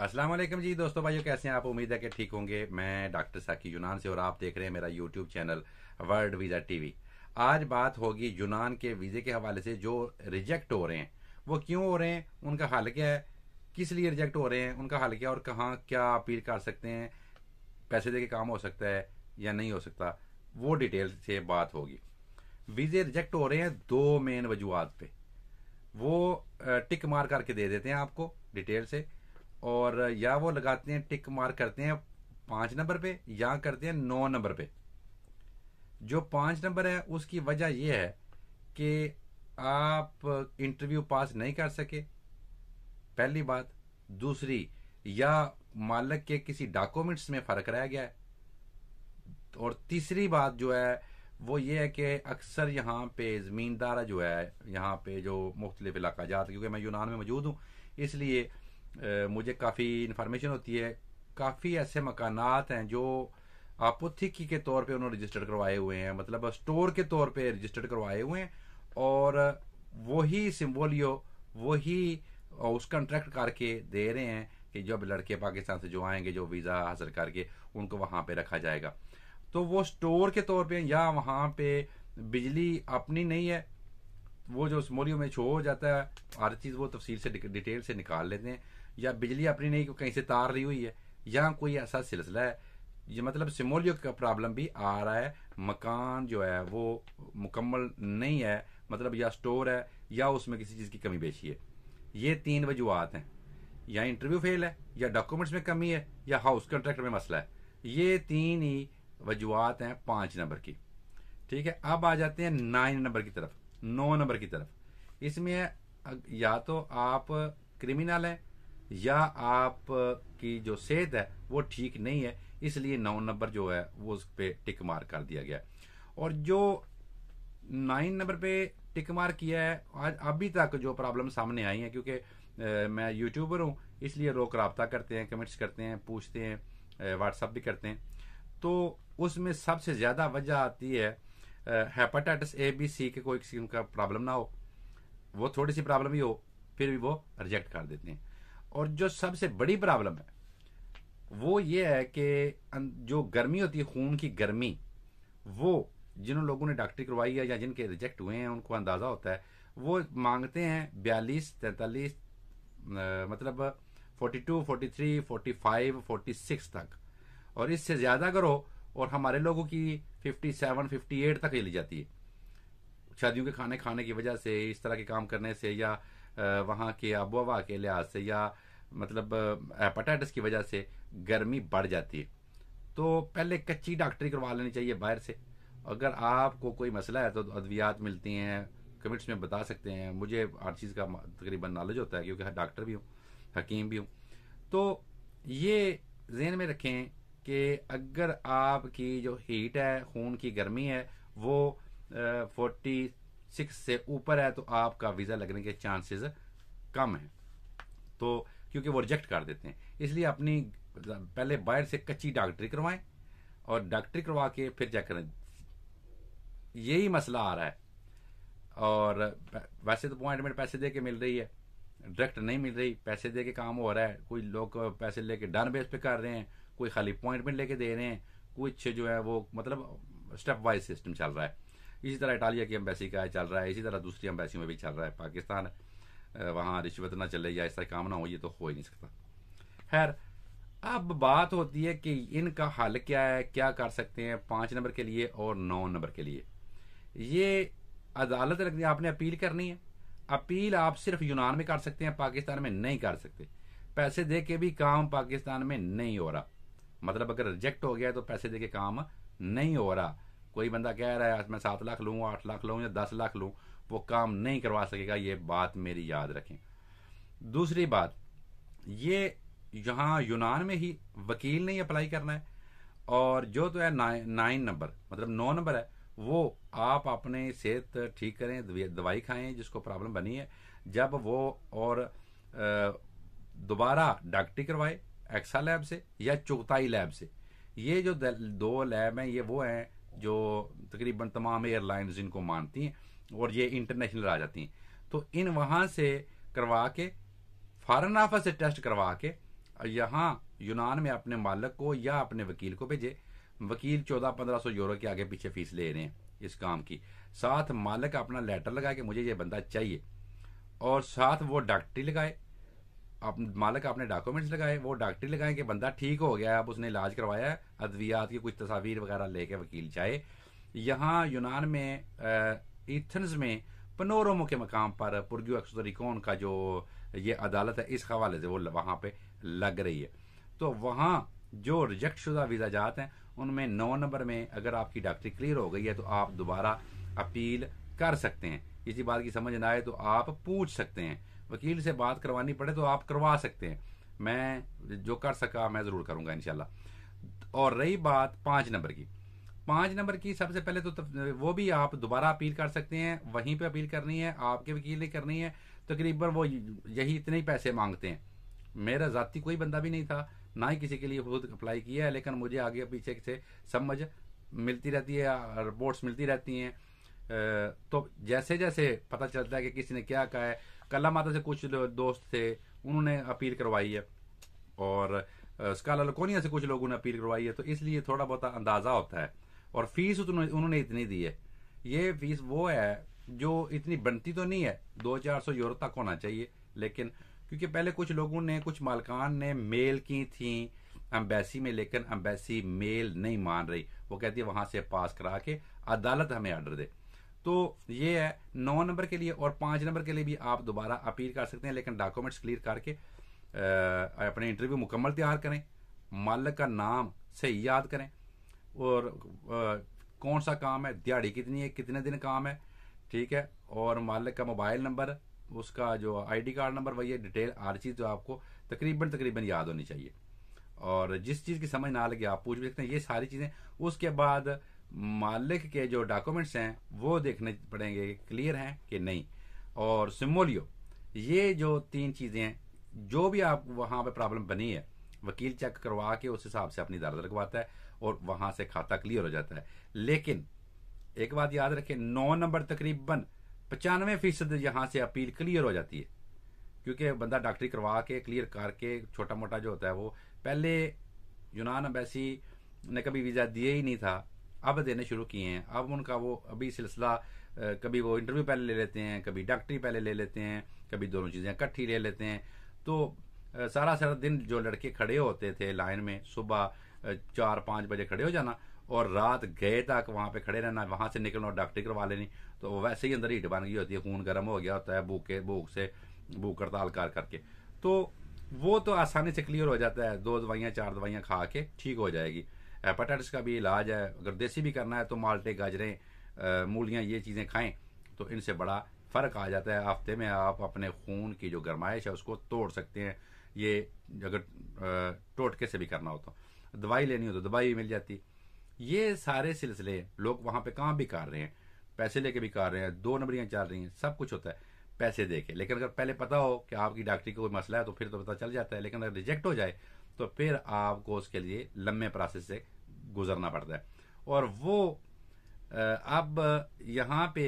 अस्सलाम वालेकुम जी दोस्तों भाइयों, कैसे हैं आप? उम्मीद है कि ठीक होंगे। मैं डॉक्टर साकी यूनान से और आप देख रहे हैं मेरा YouTube channel world visa TV. आज बात होगी यूनान के वीज़े के हवाले से। जो रिजेक्ट हो रहे हैं वो क्यों हो रहे हैं, उनका हल क्या है, किस लिए रिजेक्ट हो रहे हैं, उनका हल क्या, और कहाँ क्या अपील कर सकते हैं, पैसे दे के काम हो सकता है या नहीं हो सकता, वो डिटेल से बात होगी। वीज़े रिजेक्ट हो रहे हैं दो मेन वजूहत पे। वो टिक मार करके दे देते हैं आपको डिटेल से, और या वो लगाते हैं टिक मार करते हैं 5 नंबर पे या करते हैं 9 नंबर पे। जो 5 नंबर है उसकी वजह यह है कि आप इंटरव्यू पास नहीं कर सके, पहली बात। दूसरी, या मालिक के किसी डॉक्यूमेंट्स में फ़र्क रह गया है। और तीसरी बात जो है वो ये है कि अक्सर यहाँ पे ज़मींदार जो है, यहाँ पे जो मुख्तलिफ इलाका जात, क्योंकि मैं यूनान में मौजूद हूँ इसलिए मुझे काफ़ी इन्फॉर्मेशन होती है। काफ़ी ऐसे मकानात हैं जो आपूर्तिकी के तौर पे उन्होंने रजिस्टर्ड करवाए हुए हैं, मतलब स्टोर के तौर पे रजिस्टर्ड करवाए हुए हैं, और वही सिम्बोलियो वही उस कंट्रैक्ट करके दे रहे हैं कि जब लड़के पाकिस्तान से जो आएंगे, जो वीज़ा हासिल करके, उनको वहाँ पे रखा जाएगा। तो वो स्टोर के तौर पे, या वहाँ पे बिजली अपनी नहीं है, वो जो स्मोलियो में शो हो जाता है, हर चीज़ वो तफसील से डिटेल से निकाल लेते हैं। या बिजली अपनी नहीं, कहीं से तार ली हुई है, या कोई ऐसा सिलसिला है, ये मतलब सिमोलियो का प्रॉब्लम भी आ रहा है। मकान जो है वो मुकम्मल नहीं है, मतलब या स्टोर है या उसमें किसी चीज़ की कमी बेशी है। ये तीन वजूहत हैं, या इंटरव्यू फेल है, या डॉक्यूमेंट्स में कमी है, या हाउस कॉन्ट्रैक्ट में मसला है। ये तीन ही वजूहत हैं 5 नंबर की। ठीक है, अब आ जाते हैं 9 नंबर की तरफ, 9 नंबर की तरफ। इसमें या तो आप क्रिमिनल हैं, या आप की जो सेहत है वो ठीक नहीं है, इसलिए 9 नंबर जो है वो उस पर टिक मार कर दिया गया। और जो 9 नंबर पे टिक मार किया है, आज अभी तक जो प्रॉब्लम सामने आई है, क्योंकि मैं यूट्यूबर हूँ इसलिए लोग रब्ता करते हैं, कमेंट्स करते हैं, पूछते हैं, व्हाट्सअप भी करते हैं, तो उसमें सबसे ज़्यादा वजह आती है हेपेटाइटिस ए बी सी के कोई किस्म का प्रॉब्लम ना हो, वो थोड़ी सी प्रॉब्लम ही हो, फिर भी वो रिजेक्ट कर देते हैं। और जो सबसे बड़ी प्रॉब्लम है वो ये है कि जो गर्मी होती है, खून की गर्मी, वो जिन लोगों ने डॉक्टरी करवाई है या जिनके रिजेक्ट हुए हैं उनको अंदाज़ा होता है। वो मांगते हैं 42, 43, मतलब 42, 43, 45, 46 तक, और इससे ज़्यादा करो, और हमारे लोगों की 57, 58 तक चली जाती है। शादियों के खाने खाने की वजह से, इस तरह के काम करने से, या वहाँ के आबो हवा के लिहाज से, या मतलब हेपेटाइटिस की वजह से गर्मी बढ़ जाती है। तो पहले कच्ची डॉक्टरी करवा लेनी चाहिए बाहर से। अगर आपको कोई मसला है तो अद्वियात मिलती हैं, कमेंट्स में बता सकते हैं। मुझे हर चीज़ का तकरीबन नॉलेज होता है, क्योंकि डॉक्टर भी हूँ, हकीम भी हूँ। तो ये जहन में रखें कि अगर आपकी जो हीट है, खून की गर्मी है, वो 46 से ऊपर है, तो आपका वीज़ा लगने के चांसेस कम हैं। तो क्योंकि वो रिजेक्ट कर देते हैं, इसलिए अपनी पहले बाहर से कच्ची डॉक्टरी करवाएं, और डॉक्टरी करवा के फिर चेक करें। यही मसला आ रहा है। और वैसे तो अपॉइंटमेंट पैसे दे के मिल रही है, डायरेक्ट नहीं मिल रही, पैसे दे के काम हो रहा है। कोई लोग पैसे लेके डन बेस पे कर रहे हैं, कोई खाली अपॉइंटमेंट लेके दे रहे हैं, कुछ जो है वो मतलब स्टेप वाइज सिस्टम चल रहा है। इसी तरह इटालिया की एम्बेसी का चल रहा है, इसी तरह दूसरी एम्बेसी में भी चल रहा है। पाकिस्तान वहाँ रिश्वत ना चले या इस तरह काम ना हो, ये तो हो ही नहीं सकता। खैर, अब बात होती है कि इनका हल क्या है, क्या कर सकते हैं 5 नंबर के लिए और 9 नंबर के लिए। ये अदालत रखनी है, आपने अपील करनी है। अपील आप सिर्फ यूनान में कर सकते हैं, पाकिस्तान में नहीं कर सकते। पैसे दे के भी काम पाकिस्तान में नहीं हो रहा, मतलब अगर रिजेक्ट हो गया तो पैसे दे के काम नहीं हो रहा। कोई बंदा कह रहा है मैं 7 लाख लूँ, 8 लाख लूँ या 10 लाख लूँ, वो काम नहीं करवा सकेगा। ये बात मेरी याद रखें। दूसरी बात, ये यहाँ यूनान में ही वकील ने अप्लाई करना है, और जो तो है 9 नंबर मतलब 9 नंबर है, वो आप अपने सेहत ठीक करें, दवाई खाएं जिसको प्रॉब्लम बनी है। जब वो और दोबारा डॉक्टरी करवाए एक्सा लैब से या चुगताई लैब से। ये जो दो लैब हैं, ये वो हैं जो तकरीबन तमाम एयरलाइंस इनको मानती हैं, और ये इंटरनेशनल आ जाती हैं। तो इन वहाँ से करवा के, फॉरेन ऑफिस से टेस्ट करवा के, यहाँ यूनान में अपने मालिक को या अपने वकील को भेजे। वकील 1400-1500 यूरो के आगे पीछे फीस ले रहे हैं इस काम की। साथ मालिक अपना लेटर लगाए कि मुझे ये बंदा चाहिए, और साथ वो डॉक्टरी लगाए, मालिक अपने डॉक्यूमेंट्स लगाए, वो डॉक्टरी लगाए कि बंदा ठीक हो गया है, अब उसने इलाज करवाया है, अद्वियात की कुछ तस्वीर वगैरह लेके वकील जाए। यहाँ यूनान में एथेंस में पनोरमो के मकाम पर पुरगियो एक्सोरिकोन का जो ये अदालत है, इस हवाले से वो वहाँ पे लग रही है। तो वहाँ जो रिजेक्ट शुदा वीज़ा जात हैं उनमें 9 नंबर में अगर आपकी डॉक्टरी क्लियर हो गई है तो आप दोबारा अपील कर सकते हैं। किसी बात की समझ ना आए तो आप पूछ सकते हैं, वकील से बात करवानी पड़े तो आप करवा सकते हैं। मैं जो कर सका मैं ज़रूर करूँगा इंशाल्लाह। और रही बात 5 नंबर की, 5 नंबर की सबसे पहले तो वो भी आप दोबारा अपील कर सकते हैं, वहीं पे अपील करनी है, आपके वकील ने करनी है। तकरीबन वो यही इतने ही पैसे मांगते हैं। मेरा ज़ाती कोई बंदा भी नहीं था, ना ही किसी के लिए खुद अप्लाई किया है, लेकिन मुझे आगे पीछे से समझ मिलती रहती है, रिपोर्ट्स मिलती रहती हैं। तो जैसे जैसे पता चलता है कि किसी ने क्या कहा है, कल्ला माता से कुछ दोस्त थे उन्होंने अपील करवाई है, और स्काला लकोनिया से कुछ लोगों ने अपील करवाई है, तो इसलिए थोड़ा बहुत अंदाज़ा होता है। और फीस उन्होंने इतनी दी है, ये फीस वो है जो इतनी बनती तो नहीं है, 200-400 यूरो तक होना चाहिए, लेकिन क्योंकि पहले कुछ लोगों ने, कुछ मालकान ने मेल की थी एम्बेसी में, लेकिन एम्बेसी मेल नहीं मान रही, वो कहती है वहां से पास करा के अदालत हमें ऑर्डर दे। तो ये है 9 नंबर के लिए। और 5 नंबर के लिए भी आप दोबारा अपील कर सकते हैं, लेकिन डॉक्यूमेंट्स क्लियर करके अपने इंटरव्यू मुकम्मल तैयार करें, मालिक का नाम सही याद करें, और कौन सा काम है, दिहाड़ी कितनी है, कितने दिन काम है, ठीक है, और मालिक का मोबाइल नंबर, उसका जो आईडी कार्ड नंबर, वही डिटेल हर चीज़ जो आपको तकरीबन याद होनी चाहिए। और जिस चीज़ की समझ ना लगे आप पूछ भी सकते हैं, ये सारी चीज़ें। उसके बाद मालिक के जो डॉक्यूमेंट्स हैं वो देखने पड़ेंगे कि क्लियर हैं कि नहीं। और सिमोलियो, ये जो 3 चीज़ें हैं, जो भी आप वहाँ पे प्रॉब्लम बनी है, वकील चेक करवा के उस हिसाब से अपनी दर्द लगवाता है और वहाँ से खाता क्लियर हो जाता है। लेकिन एक बात याद रखें, 9 नंबर तकरीबन 95% यहाँ से अपील क्लियर हो जाती है, क्योंकि बंदा डॉक्टरी करवा के क्लियर करके, छोटा मोटा जो होता है वो, पहले यूनान एम्बेसी ने कभी वीज़ा दिए ही नहीं था, अब देने शुरू किए हैं। अब उनका वो अभी सिलसिला, कभी वो इंटरव्यू पहले ले लेते हैं, कभी डॉक्टरी पहले ले लेते हैं, कभी दोनों चीज़ें इकट्ठी ले लेते हैं। तो सारा दिन जो लड़के खड़े होते थे लाइन में, सुबह 4-5 बजे खड़े हो जाना और रात गए तक वहाँ पे खड़े रहना, वहाँ से निकलना और डॉक्टरी करवा लेनी, तो वैसे ही अंदर हीट बन गई होती है, खून गर्म हो गया होता है भूख हड़ताल कर करके। तो वो तो आसानी से क्लियर हो जाता है, 2 दवाइयाँ 4 दवाइयाँ खा के ठीक हो जाएगी। हेपेटाइटिस का भी इलाज है, अगर देसी भी करना है तो माल्टे, गाजरें, मूलियाँ, ये चीज़ें खाएं तो इनसे बड़ा फ़र्क आ जाता है। हफ्ते में आप अपने खून की जो गर्माइश है उसको तोड़ सकते हैं, ये अगर टोटके से भी करना हो तो। दवाई लेनी हो तो दवाई भी मिल जाती। ये सारे सिलसिले लोग वहाँ पे काम भी कर रहे हैं, पैसे लेके भी कर रहे हैं, 2 नंबरियाँ चल रही हैं, सब कुछ होता है पैसे दे के। लेकिन अगर पहले पता हो कि आपकी डॉक्टरी का कोई मसला है तो फिर तो पता चल जाता है, लेकिन अगर रिजेक्ट हो जाए तो फिर आपको उसके लिए लंबे प्रोसेस से गुजरना पड़ता है। और वो अब यहाँ पे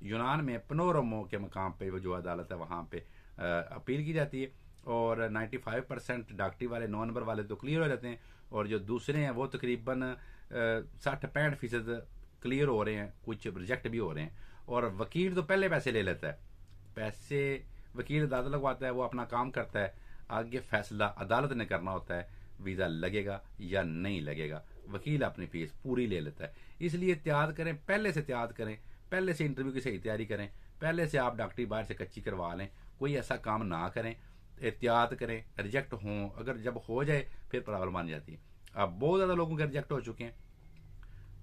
यूनान में पनोरमो के मकाम पे वो जो अदालत है वहाँ पे अपील की जाती है, और 95% डॉक्टरी वाले 9 नंबर वाले तो क्लियर हो जाते हैं, और जो दूसरे हैं वो तकरीबन 60-65% क्लियर हो रहे हैं, कुछ रिजेक्ट भी हो रहे हैं। और वकील तो पहले पैसे ले लेता है, पैसे वकील अदालत लगवाता है, वो अपना काम करता है, आगे फैसला अदालत ने करना होता है, वीज़ा लगेगा या नहीं लगेगा, वकील अपनी फीस पूरी ले लेता है। इसलिए तैयार करें, पहले से तैयार करें, पहले से इंटरव्यू की सही तैयारी करें, पहले से आप डॉक्टरी बाहर से कच्ची करवा लें, कोई ऐसा काम ना करें, एहतियात करें, रिजेक्ट हों, अगर जब हो जाए फिर प्रॉब्लम बन जाती है। अब बहुत ज़्यादा लोगों के रिजेक्ट हो चुके हैं,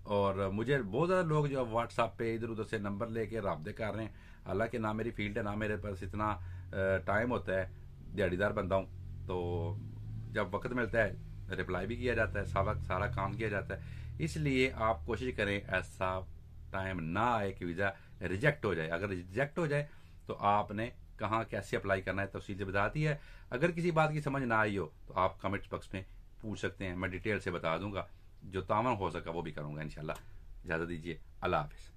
और मुझे बहुत ज़्यादा लोग जो व्हाट्सएप पे इधर उधर से नंबर लेके राब्ते कर रहे हैं, हालांकि ना मेरी फील्ड है, ना मेरे पास इतना टाइम होता है, दिहाड़ीदार बंदा हूँ, तो जब वक्त मिलता है रिप्लाई भी किया जाता है, सारा काम किया जाता है। इसलिए आप कोशिश करें ऐसा टाइम ना आए कि वीज़ा रिजेक्ट हो जाए। अगर रिजेक्ट हो जाए तो आपने कहाँ कैसे अप्लाई करना है तफसील से बताती है। अगर किसी बात की समझ ना आई हो तो आप कमेंट बॉक्स में पूछ सकते हैं, मैं डिटेल से बता दूंगा, जो तामन हो सका वो भी करूँगा इंशाल्लाह। इजाज़त दीजिए, अल्लाह हाफिज़।